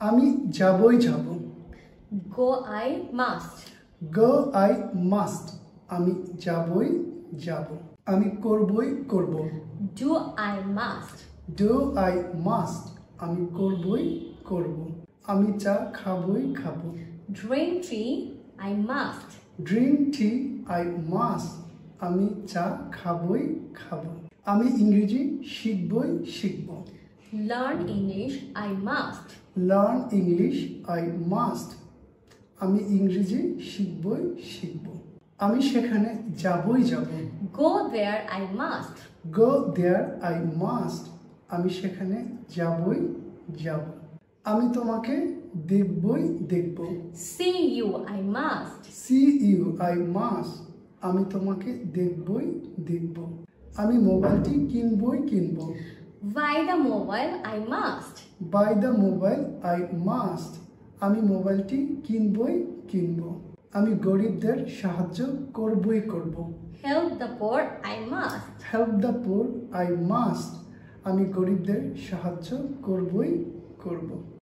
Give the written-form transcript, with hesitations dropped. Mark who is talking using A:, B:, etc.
A: আমি যাবই যাব।
B: Go I must.
A: Go I must. আমি যাবই যাব। আমি করবই করব।
B: Do I must.
A: Do I must. আমি করবই করব। আমি চা খাবই খাবো।
B: Drink tea I must.
A: Drink tea I must. আমি চা খাবই খাবো। আমি ইংরেজি শিখবই শিখব।
B: Learn English I must.
A: Learn English I must. আমি ইংরেজি শিখবই শিখব। আমি সেখানে যাবই যাব।
B: Go there I must.
A: Go there I must. আমি সেখানে যাবই যাব। আমি তোমাকে দেখবই দেখব।
B: See you I must.
A: See you I must. আমি তোমাকে দেখবই দেখব। আমি মোবাইলটি কিনবই কিনব।
B: Buy the mobile I must.
A: Buy the mobile I must. আমি মোবাইলটি কিনবই কিনব। আমি গরিবদের সাহায্য করবই করব।
B: Help the poor I must.
A: Help the poor I must. আমি গরিবদের সাহায্য করবই করব।